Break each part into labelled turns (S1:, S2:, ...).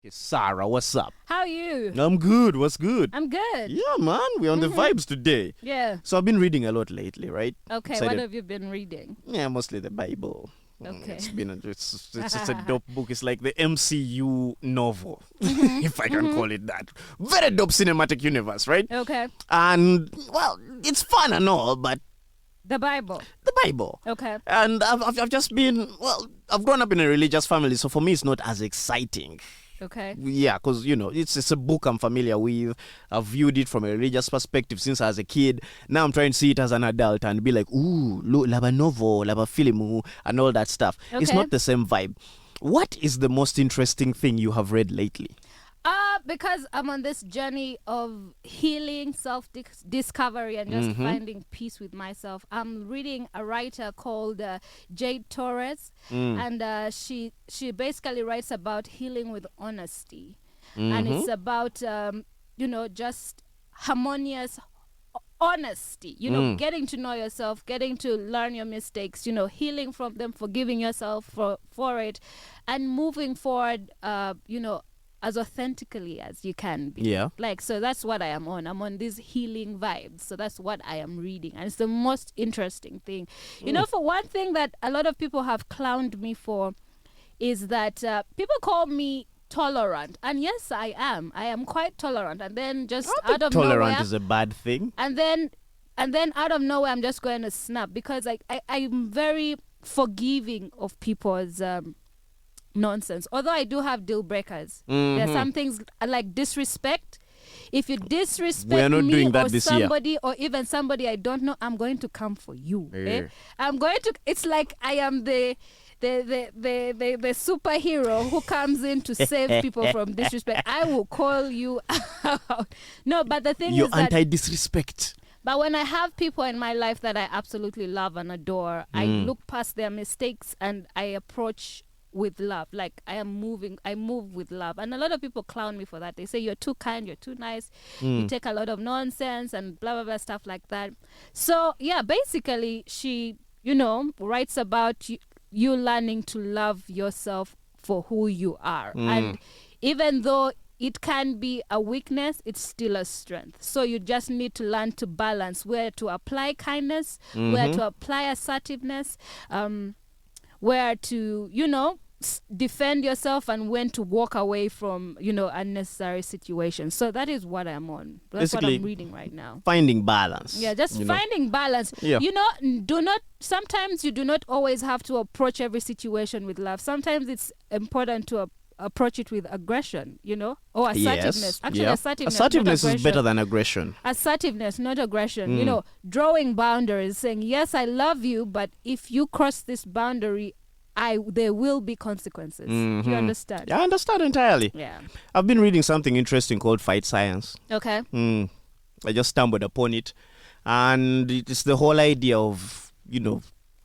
S1: Hey, Sarah, what's up?
S2: How are you?
S1: I'm good. What's good?
S2: I'm good.
S1: Yeah, man. We're on the vibes today.
S2: Yeah.
S1: So I've been reading a lot lately, right?
S2: Okay, what have you been reading?
S1: Yeah, mostly the Bible.
S2: Okay.
S1: It's a dope book. It's like the MCU novel, if I can call it that. Very dope cinematic universe, right?
S2: Okay.
S1: And, well, it's fun and all, but
S2: The Bible.
S1: the Bible.
S2: Okay.
S1: And I've just been, well, I've grown up in a religious family, so for me it's not as exciting.
S2: Okay.
S1: Yeah, because, you know, it's a book I'm familiar with. I've viewed it from a religious perspective since I was a kid. Now I'm trying to see it as an adult and be like, ooh, laba novel, laba film, and all that stuff. It's
S2: Okay.
S1: not the same vibe. What is the most interesting thing you have read lately?
S2: Because I'm on this journey of healing, self-discovery, and just finding peace with myself. I'm reading a writer called Jade Torres, and she basically writes about healing with honesty, and it's about just harmonious honesty. Getting to know yourself, getting to learn your mistakes. Healing from them, forgiving yourself for it, and moving forward. As authentically as you can be.
S1: Yeah.
S2: So that's what I am on. I'm on these healing vibes. So that's what I am reading. And it's the most interesting thing. For one thing that a lot of people have clowned me for is that people call me tolerant. And yes, I am. I am quite tolerant. And then just out of
S1: Tolerant
S2: nowhere,
S1: is a bad thing.
S2: and then out of nowhere, I'm just going to snap because I'm very forgiving of people's nonsense. Although I do have deal breakers. There are some things like disrespect. If you disrespect
S1: We are not
S2: me
S1: doing that
S2: or
S1: this year.
S2: somebody or even somebody I don't know, I'm going to come for you.
S1: Yeah.
S2: I'm going to. It's like I am the superhero who comes in to save people from disrespect. I will call you out. No, but the thing
S1: You're
S2: is that.
S1: anti-disrespect.
S2: But when I have people in my life that I absolutely love and adore, I look past their mistakes and I approach with love. Like I move with love. And a lot of people clown me for that. They say you're too kind, you're too nice, you take a lot of nonsense and blah blah blah stuff like that. So yeah, basically she writes about you learning to love yourself for who you are. And even though it can be a weakness, it's still a strength. So you just need to learn to balance where to apply kindness, where to apply assertiveness, where to defend yourself, and when to walk away from unnecessary situations. So that is what I'm on. That's
S1: Basically,
S2: what I'm reading right now.
S1: Finding balance.
S2: Yeah, just finding balance.
S1: Yeah.
S2: Sometimes you do not always have to approach every situation with love. Sometimes it's important to approach it with aggression, or assertiveness.
S1: Yes.
S2: Actually,
S1: Yeah.
S2: assertiveness
S1: is better than aggression.
S2: Assertiveness, not aggression. Drawing boundaries, saying, yes, I love you, but if you cross this boundary, there will be consequences. Do you understand?
S1: I understand entirely.
S2: Yeah.
S1: I've been reading something interesting called Fight Science.
S2: Okay.
S1: I just stumbled upon it. And it's the whole idea of,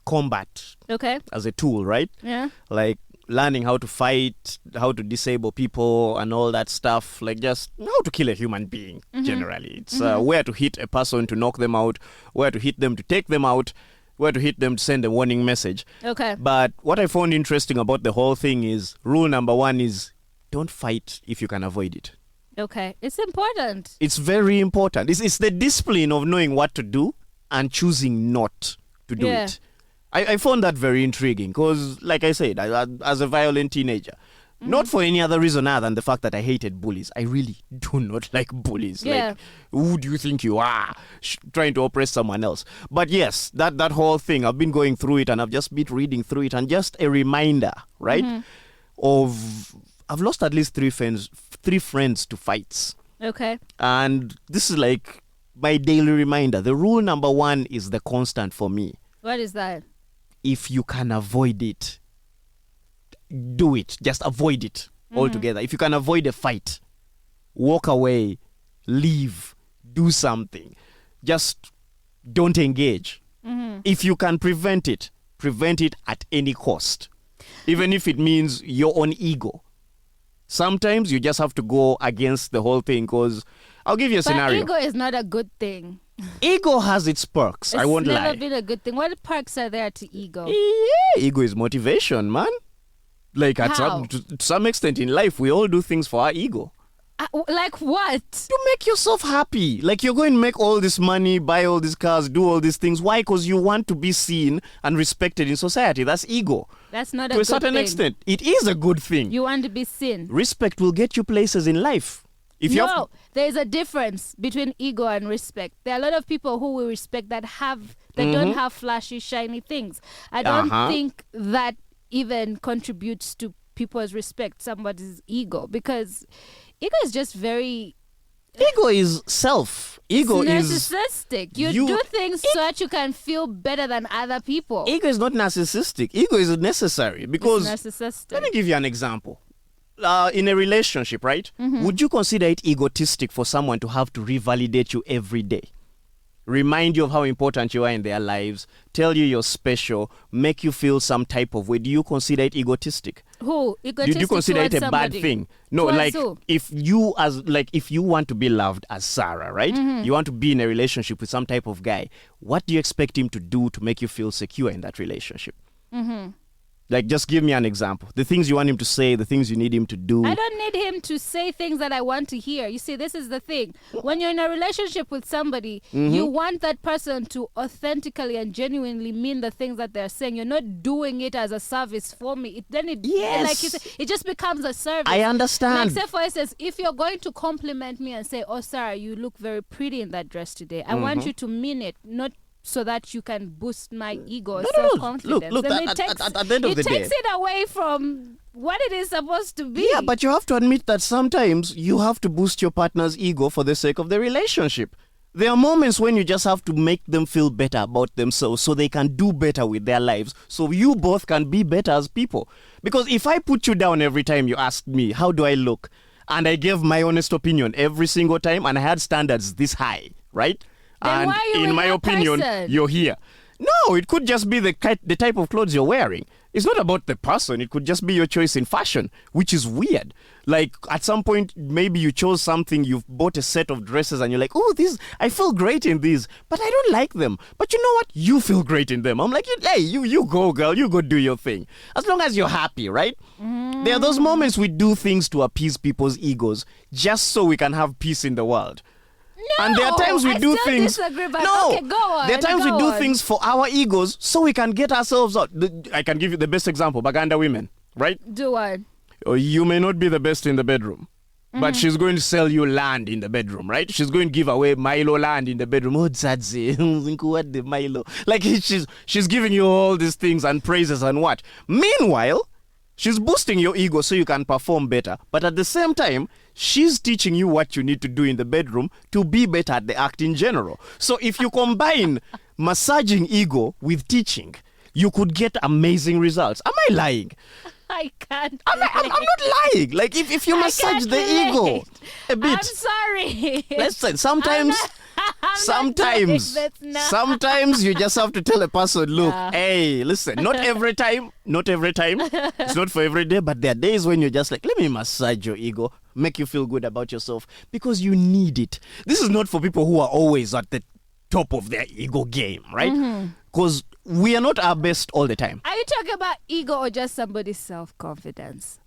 S1: combat
S2: Okay.
S1: as a tool, right?
S2: Yeah.
S1: Like learning how to fight, how to disable people and all that stuff. Like just how to kill a human being, generally. It's where to hit a person to knock them out, where to hit them to take them out, where to hit them to send a warning message.
S2: Okay.
S1: But what I found interesting about the whole thing is rule number 1 is don't fight if you can avoid it.
S2: Okay. It's important.
S1: It's very important. It's the discipline of knowing what to do and choosing not to do
S2: Yeah.
S1: it. I found that very intriguing because, like I said, as a violent teenager, not for any other reason other than the fact that I hated bullies. I really do not like bullies.
S2: Yeah.
S1: Like, who do you think you are trying to oppress someone else? But yes, that whole thing, I've been going through it and I've just been reading through it, and just a reminder, right, of I've lost at least three friends to fights.
S2: Okay.
S1: And this is like my daily reminder. The rule number 1 is the constant for me.
S2: What is that?
S1: If you can avoid it, do it. Just avoid it altogether. If you can avoid a fight, walk away, leave, do something. Just don't engage. If you can prevent it at any cost. Even if it means your own ego. Sometimes you just have to go against the whole thing, because I'll give you a scenario.
S2: Ego is not a good thing.
S1: Ego has its perks. I won't lie.
S2: It's never been a good thing. What perks are there to ego?
S1: Yeah, ego is motivation, man. Like at
S2: How?
S1: to some extent in life, we all do things for our ego.
S2: Like what?
S1: To make yourself happy. Like you're going to make all this money, buy all these cars, do all these things. Why? Because you want to be seen and respected in society. That's ego.
S2: That's not a
S1: To
S2: good
S1: a certain
S2: thing.
S1: extent, it is a good thing.
S2: You want to be seen.
S1: Respect will get you places in life. If you have
S2: No, there's a difference between ego and respect. There are a lot of people who we respect that don't have flashy, shiny things. I don't think that even contributes to people's respect, somebody's ego, because ego is just very
S1: ego is self. Ego is
S2: narcissistic. You do things so that you can feel better than other people.
S1: ego is not narcissistic. Ego is necessary because
S2: It's narcissistic.
S1: let me give you an example. In a relationship, right? Would you consider it egotistic for someone to have to revalidate you every day? Remind you of how important you are in their lives, tell you you're special, make you feel some type of way. Do you consider it egotistic?
S2: Who?
S1: Do you consider it a bad thing? No,
S2: Towards
S1: like
S2: who?
S1: if you want to be loved as Sarah, right? You want to be in a relationship with some type of guy. What do you expect him to do to make you feel secure in that relationship? Like, just give me an example. The things you want him to say, the things you need him to do.
S2: I don't need him to say things that I want to hear. You see, this is the thing. When you're in a relationship with somebody, you want that person to authentically and genuinely mean the things that they're saying. You're not doing it as a service for me.
S1: Yes.
S2: Like you said, it just becomes a service.
S1: I understand.
S2: Like, say, for instance, if you're going to compliment me and say, "Oh, Sarah, you look very pretty in that dress today," I want you to mean it, not so that you can boost my ego or self-confidence.
S1: Look,
S2: And
S1: at the end of the day.
S2: It takes it away from what it is supposed to be.
S1: Yeah, but you have to admit that sometimes you have to boost your partner's ego for the sake of the relationship. There are moments when you just have to make them feel better about themselves so they can do better with their lives, so you both can be better as people. Because if I put you down every time you ask me, how do I look? And I gave my honest opinion every single time and I had standards this high, right?
S2: Then
S1: And
S2: why are you
S1: in
S2: with
S1: my
S2: that
S1: opinion,
S2: person?
S1: you're here. No, it could just be the type of clothes you're wearing. It's not about the person. It could just be your choice in fashion, which is weird. Like, at some point, maybe you chose something, you've bought a set of dresses and you're like, oh, I feel great in these, but I don't like them. But you know what? You feel great in them. I'm like, hey, you go, girl. You go do your thing. As long as you're happy, right? There are those moments we do things to appease people's egos just so we can have peace in the world.
S2: No,
S1: And there are times we
S2: I
S1: do
S2: still
S1: things.
S2: Disagree, but
S1: No,
S2: okay, go on.
S1: there are times we
S2: go
S1: do
S2: on.
S1: things for our egos so we can get ourselves out. I can give you the best example: Baganda women, right?
S2: Do what?
S1: You may not be the best in the bedroom, but she's going to sell you land in the bedroom, right? She's going to give away Milo land in the bedroom. Oh, Zadzi, what the Milo? Like she's giving you all these things and praises and what? Meanwhile, she's boosting your ego so you can perform better. But at the same time, she's teaching you what you need to do in the bedroom to be better at the act in general. So if you combine massaging ego with teaching, you could get amazing results. Am I lying?
S2: I can't.
S1: I'm not lying. Like if you
S2: I
S1: massage
S2: can't
S1: the ego
S2: relate.
S1: a bit.
S2: I'm sorry.
S1: Listen, sometimes sometimes you just have to tell a person, look, hey, listen, not every time. It's not for every day, but there are days when you're just like, let me massage your ego, make you feel good about yourself, because you need it. This is not for people who are always at the top of their ego game, right? Because we are not our best all the time.
S2: Are you talking about ego or just somebody's self-confidence?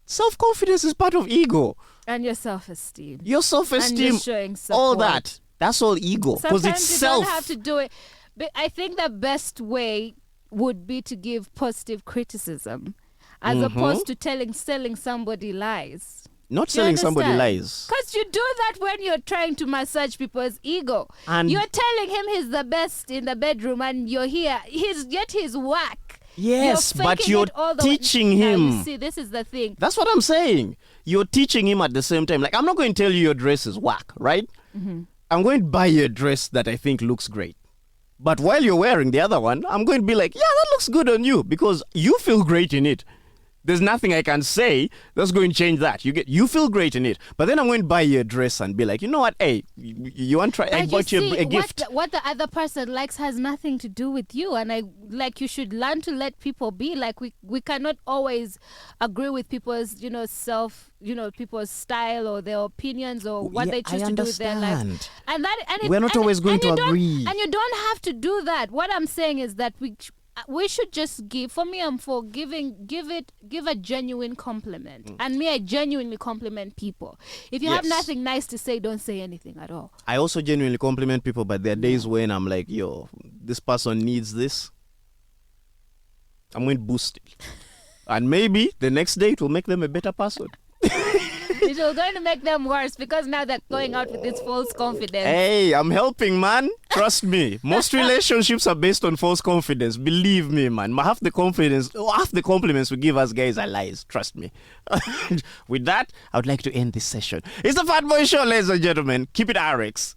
S1: Self-confidence is part of ego.
S2: And your self-esteem.
S1: Your
S2: And
S1: self-esteem,
S2: you're showing support.
S1: all that. That's all ego. Because
S2: Sometimes
S1: it's
S2: you
S1: self.
S2: don't have to do it. But I think the best way would be to give positive criticism as opposed to selling somebody lies.
S1: Not selling somebody lies.
S2: Because you do that when you're trying to massage people's ego.
S1: And
S2: you're telling him he's the best in the bedroom and you're here. Yet he's whack.
S1: yes,
S2: You're
S1: but
S2: faking
S1: you're
S2: it all the way.
S1: teaching
S2: Now,
S1: him.
S2: you see, this is the thing.
S1: That's what I'm saying. You're teaching him at the same time. Like, I'm not going to tell you your dress is whack, right? I'm going to buy you a dress that I think looks great. But while you're wearing the other one, I'm going to be like, yeah, that looks good on you because you feel great in it. There's nothing I can say that's going to change that. You feel great in it. But then I'm going to buy you a dress and be like, you know what? Hey, you want to try? I
S2: But
S1: bought you a gift.
S2: What the other person likes has nothing to do with you, and you should learn to let people be. Like we cannot always agree with people's people's style or their opinions or what they choose to do with their life. And
S1: We're not always going to agree.
S2: And you don't have to do that. What I'm saying is that we should just give. For me, I'm for give a genuine compliment. And me, I genuinely compliment people. If you have nothing nice to say, don't say anything at all.
S1: I also genuinely compliment people, but there are days when I'm like, yo, this person needs this. I'm going to boost it. And maybe the next day it will make them a better person.
S2: It will going to make them worse because now they're going out with this false confidence.
S1: Hey, I'm helping, man. Trust me. Most relationships are based on false confidence. Believe me, man. Half the compliments we give us guys are lies. Trust me. With that, I would like to end this session. It's the Fatboy Show, ladies and gentlemen. Keep it RX.